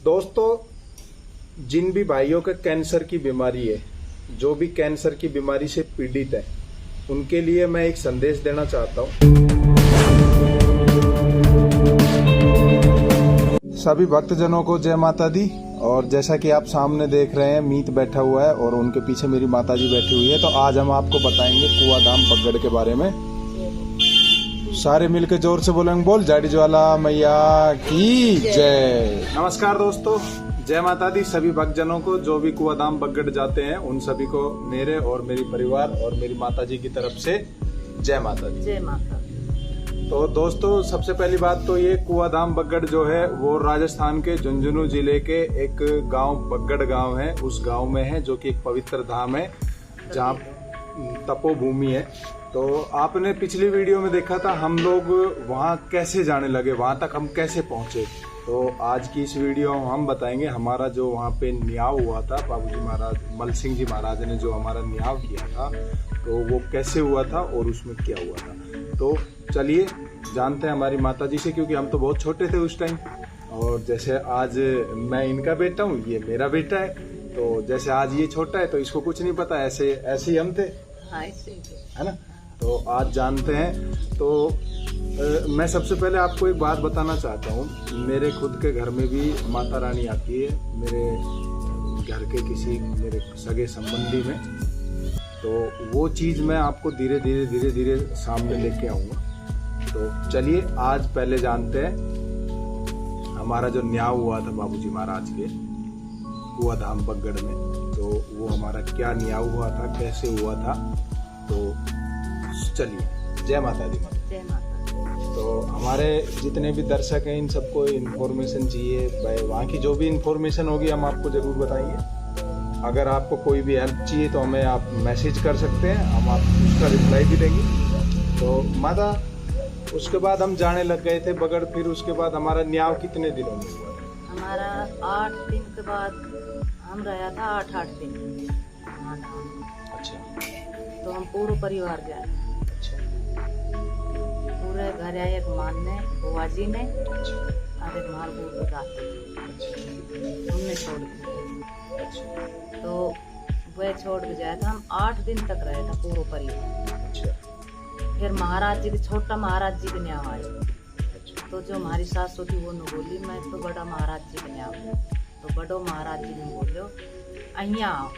दोस्तों, जिन भी भाइयों के कैंसर की बीमारी है, जो भी कैंसर की बीमारी से पीड़ित है, उनके लिए मैं एक संदेश देना चाहता हूँ। सभी भक्तजनों को जय माता दी। और जैसा कि आप सामने देख रहे हैं, मीत बैठा हुआ है और उनके पीछे मेरी माता जी बैठी हुई है। तो आज हम आपको बताएंगे कुआधाम बगड़ के बारे में। सारे मिलकर जोर से बोलेंगे, बोल जाड़ी ज्वाला मैया की जय। नमस्कार दोस्तों, जय माता दी सभी भक्तजनों को। जो भी कुआधाम बगड़ जाते हैं उन सभी को मेरे और मेरी परिवार और मेरी माता जी की तरफ से जय माता दी। जय माता। तो दोस्तों, सबसे पहली बात तो ये कुआधाम बगड़ जो है वो राजस्थान के झुंझुनू जिले के एक गांव बगड़ गांव है, उस गांव में है, जो कि एक पवित्र धाम है जहाँ तपोभूमि है। तो आपने पिछली वीडियो में देखा था हम लोग वहाँ कैसे जाने लगे, वहाँ तक हम कैसे पहुँचे। तो आज की इस वीडियो में हम बताएंगे हमारा जो वहाँ पे न्याव हुआ था, बाबूजी महाराज मल सिंह जी महाराज ने जो हमारा न्याव किया था, तो वो कैसे हुआ था और उसमें क्या हुआ था। तो चलिए जानते हैं हमारी माता जी से, क्योंकि हम तो बहुत छोटे थे उस टाइम। और जैसे आज मैं इनका बेटा हूँ, ये मेरा बेटा है, तो जैसे आज ये छोटा है तो इसको कुछ नहीं पता, ऐसे ही हम थे, है ना। तो आज जानते हैं। तो मैं सबसे पहले आपको एक बात बताना चाहता हूँ। मेरे खुद के घर में भी माता रानी आती है, मेरे घर के किसी मेरे सगे संबंधी में। तो वो चीज़ मैं आपको धीरे धीरे सामने लेके आऊँगा। तो चलिए आज पहले जानते हैं हमारा जो न्याव हुआ था बाबूजी महाराज के कुआधाम बगड़ में। तो वो हमारा क्या न्याव हुआ था, कैसे हुआ था। तो चलिए जय माता दी। जय माता। तो हमारे जितने भी दर्शक हैं इन सबको इन्फॉर्मेशन चाहिए, वहाँ की जो भी इन्फॉर्मेशन होगी हम आपको जरूर बताएंगे। अगर आपको कोई भी हेल्प चाहिए तो हमें आप मैसेज कर सकते हैं, हम आपको उसका रिप्लाई भी देंगे। तो माता, उसके बाद हम जाने लग गए थे बगड़। फिर उसके बाद हमारा न्याव कितने दिनों में हुआ था? हमारा 8 दिन के बाद हम रहा था 8 दिन। अच्छा। तो हम पूरा परिवार गए। अच्छा। पूरे घर आए, एक मानने बुआ जी ने और एक मार बूढ़ दादी, हमने छोड़ दिया। तो वह छोड़ के जाया था। हम 8 दिन तक रहे था पूरा परिवार। अच्छा। फिर महाराज जी के छोटा महाराज जी के न्याव आए। तो जो हमारी सासू थी वो न बोली, मैं तो बड़ा महाराज जी के न्याव हूँ। तो बड़ो महाराज जी ने बोलो अहिया आओ।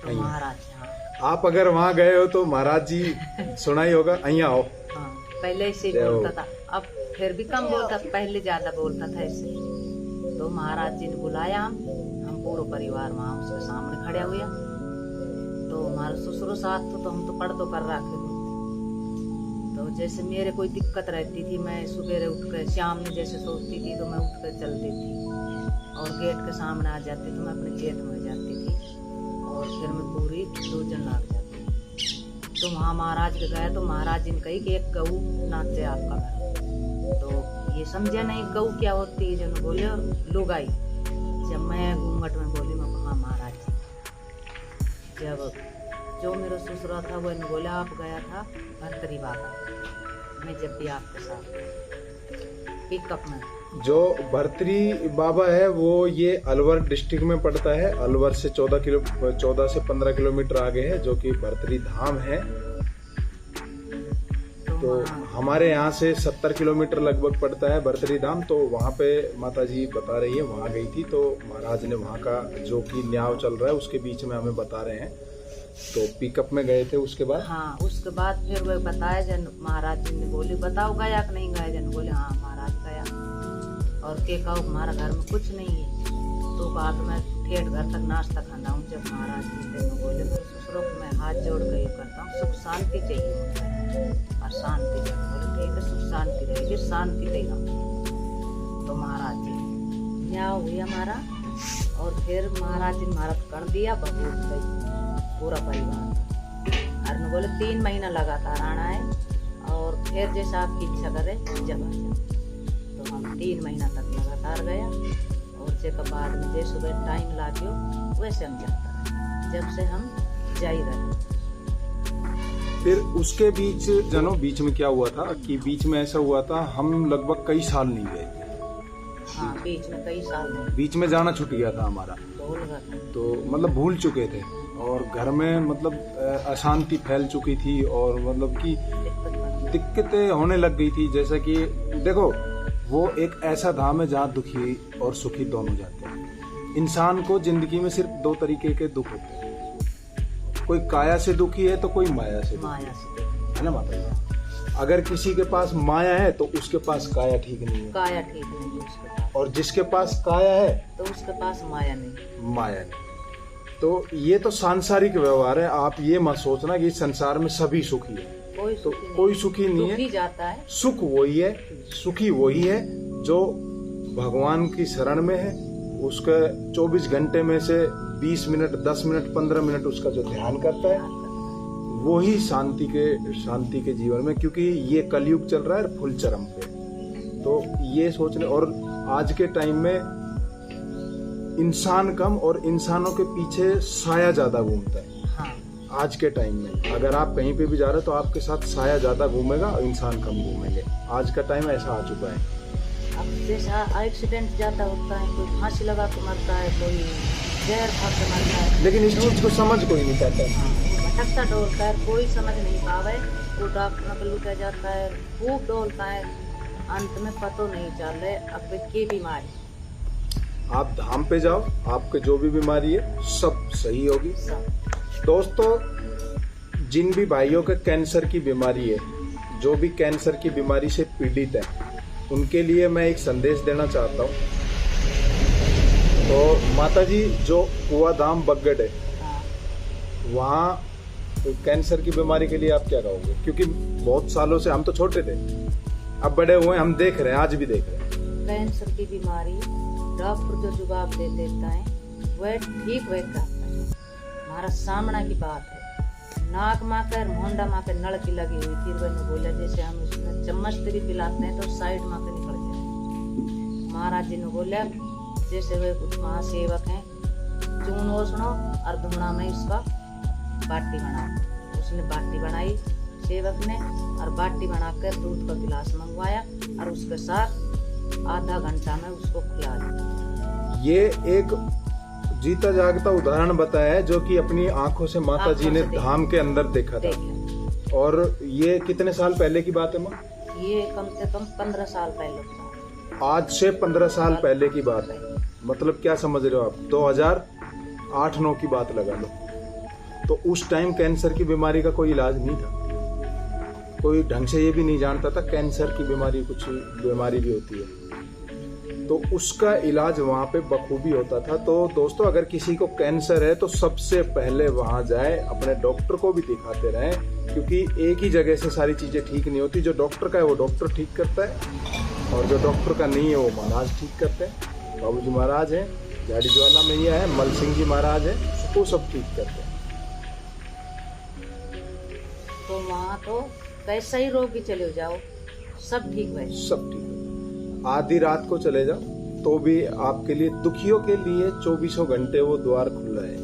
तो महाराज जी, हाँ, आप अगर वहाँ गए हो तो महाराज जी सुना ही होगा, अहिया आओ। हाँ, पहले से ही बोलता था, अब फिर भी कम बोलता, पहले ज्यादा बोलता था ऐसे। तो महाराज जी ने बुलाया, हम पूरा परिवार वहाँ उसके सामने खड़े हुए। तो हमारा ससुर साथ तो हम तो पर्दो कर रखे थे। तो जैसे मेरे कोई दिक्कत रहती थी, मैं सुबह उठ कर शाम में जैसे सोचती थी तो मैं उठ कर चलती थी और गेट के सामने आ जाती तो मैं अपने खेत में जाती थी और फिर मैं पूरी 2 जन लग जाती। तो वहाँ महाराज के गए तो महाराज जी ने कही कि एक गऊ नाचे आपका घर। तो ये समझे नहीं गऊ क्या होती है। जब बोले लुगाई, जब मैं घूंघट में बोली मैं हाँ महाराज जी। जब जो मेरा ससुरा था वो बोला आप गया था भरतरी बाबा, मैं जब भी आपके साथ पिकअप में। जो भरतरी बाबा है वो ये अलवर डिस्ट्रिक्ट में पड़ता है। अलवर से 14 से 15 किलोमीटर आगे है, जो कि भरतरी धाम है। तो हमारे यहाँ से 70 किलोमीटर लगभग पड़ता है भरतरी धाम। तो वहाँ पे माता जी बता रही है वहाँ गई थी। तो महाराज ने वहाँ का जो कि न्याव चल रहा है उसके बीच में हमें बता रहे हैं। तो पिकअप में गए थे। उसके बाद हाँ, उसके बाद फिर वो बताया जन महाराज जी ने बोली बताओ गया कि नहीं गया। जन बोले हाँ महाराज गया। और के कहो हमारा घर में कुछ नहीं है। तो बाद में ठेठ घर तक नाश्ता खाना हूँ। जब महाराज जी ने बोले मेरे ससुरों को मैं हाथ जोड़ कर करता हूँ, सुख शांति चाहिए और शांति चाहिए। बोले ठीक है, सुख शांति रहेगी, शांति देगा। तो महाराज जी क्या हुई हमारा। और फिर महाराज जी ने महाराज कर दिया बहुत पूरा परिवार। और बोले 3 महीना लगातार आना है और फिर जैसा आपकी इच्छा करे जब आ जाओ। तो हम 3 महीना तक लगातार गया और उसके बाद में जैसे सुबह टाइम लागियो वैसे हम जाता रहे, जब से हम जा ही रहे। फिर उसके बीच जनो बीच में क्या हुआ था कि बीच में ऐसा हुआ था हम लगभग कई साल नहीं गए। हाँ, बीच में कई साल में बीच में जाना छूट गया था हमारा, भूल गए। तो मतलब भूल चुके थे और घर में मतलब अशांति फैल चुकी थी और मतलब कि दिक्कतें होने लग गई थी। जैसा कि देखो, वो एक ऐसा धाम है जहाँ दुखी और सुखी दोनों जाते हैं। इंसान को जिंदगी में सिर्फ दो तरीके के दुख होते हैं, कोई काया से दुखी है तो कोई माया से दुखी है ना माता जी। अगर किसी के पास माया है तो उसके पास काया ठीक नहीं है, काया ठीक नहीं है उसके पास, और जिसके पास काया है तो उसके पास माया नहीं। माया नहीं। तो ये तो सांसारिक व्यवहार है। आप ये मत सोचना कि संसार में सभी सुखी है, कोई सुखी नहीं है। जाता है, सुख वही है, सुखी वही है जो भगवान की शरण में है। उसका 24 घंटे में से 20 मिनट, 10 मिनट, 15 मिनट उसका जो ध्यान करता है, वही शांति के जीवन में, क्योंकि ये कलयुग चल रहा है फुल चरम पे। तो ये सोचने, और आज के टाइम में इंसान कम और इंसानों के पीछे साया ज्यादा घूमता है। हाँ। आज के टाइम में अगर आप कहीं पे भी जा रहे हो तो आपके साथ साया ज्यादा घूमेगा और इंसान कम घूमेंगे। आज का टाइम ऐसा आ चुका है। अब जैसा एक्सीडेंट ज्यादा होता है, कोई फांसी लगा के मरता है, कोई जहर खा के मरता है, लेकिन इस चीज को समझ कोई नहीं पाता है। भटकता डोलता है, कोई समझ नहीं पावे। वो डॉक्टर को लूटा जाता है, खूब डोलता है, अंत में पतो नहीं चल रहे अब की बीमारी। आप धाम पे जाओ, आपके जो भी बीमारी है सब सही होगी। दोस्तों, जिन भी भाइयों के कैंसर की बीमारी है, जो भी कैंसर की बीमारी से पीड़ित है, उनके लिए मैं एक संदेश देना चाहता हूँ। तो माता जी, जो कुआधाम बगड़ है, वहाँ तो कैंसर की बीमारी के लिए आप क्या कहोगे? क्योंकि बहुत सालों से, हम तो छोटे थे, अब बड़े हुए, हम देख रहे हैं, आज भी देख रहे हैं। कैंसर की बीमारी डॉक्टर जो जवाब दे देता है वह ठीक वह करता है। हमारा सामना की बात है, नाक माकर मोहंडा माकर नल की लगी हुई थी, वह बोला जैसे हम उसमें चम्मच तेरी पिलाते हैं तो साइड माकर निकल जाए। महाराज जी ने बोला जैसे वे कुछ महासेवक हैं, चून ओसनो और धुना में इसका बाटी बनाओ। उसने बाटी बनाई सेवक ने, और बाटी बनाकर दूध का गिलास मंगवाया और उसके साथ आधा घंटा में उसको खिला दिया। ये एक जीता जागता उदाहरण बताया है जो कि अपनी आंखों से माता जी ने धाम के अंदर देखा था। और ये कितने साल पहले की बात है माँ? ये कम से कम 15 साल पहले। आज से 15 साल पहले की बात है। मतलब क्या समझ रहे हो आप? 2008-9 की बात लगा लो। तो उस टाइम कैंसर की बीमारी का कोई इलाज नहीं था, कोई ढंग से ये भी नहीं जानता था कैंसर की बीमारी कुछ बीमारी भी होती है। तो उसका इलाज वहाँ पे बखूबी होता था। तो दोस्तों, अगर किसी को कैंसर है तो सबसे पहले वहाँ जाए, अपने डॉक्टर को भी दिखाते रहें, क्योंकि एक ही जगह से सारी चीजें ठीक नहीं होती। जो डॉक्टर का है वो डॉक्टर ठीक करता है, और जो डॉक्टर का नहीं है वो महाराज ठीक करते हैं। बाबू जी महाराज है, झाड़ी ज्वाला में ये है, मल सिंह जी महाराज है, वो सब ठीक करते हैं। तो वहाँ तो कैसा ही रोगी चले जाओ सब ठीक है, सब ठीक है। आधी रात को चले जाओ तो भी आपके लिए, दुखियों के लिए 24 घंटे वो द्वार खुला है।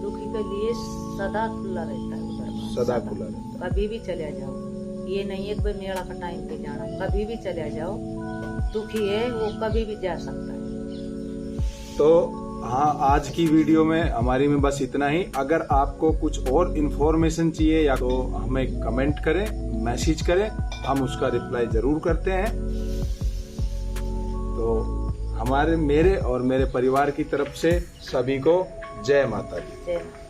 दुखी के लिए सदा खुला रहता है, सदा खुला रहता है। कभी भी चले जाओ, ये नहीं है कि मेला का टाइम पे जाना, कभी भी चले जाओ। दुखी है वो कभी भी जा सकता है। तो हाँ, आज की वीडियो में हमारी में बस इतना ही। अगर आपको कुछ और इन्फॉर्मेशन चाहिए या तो हमें कमेंट करें, मैसेज करें, हम उसका रिप्लाई जरूर करते हैं। तो हमारे, मेरे और मेरे परिवार की तरफ से सभी को जय माता दी। जय माता।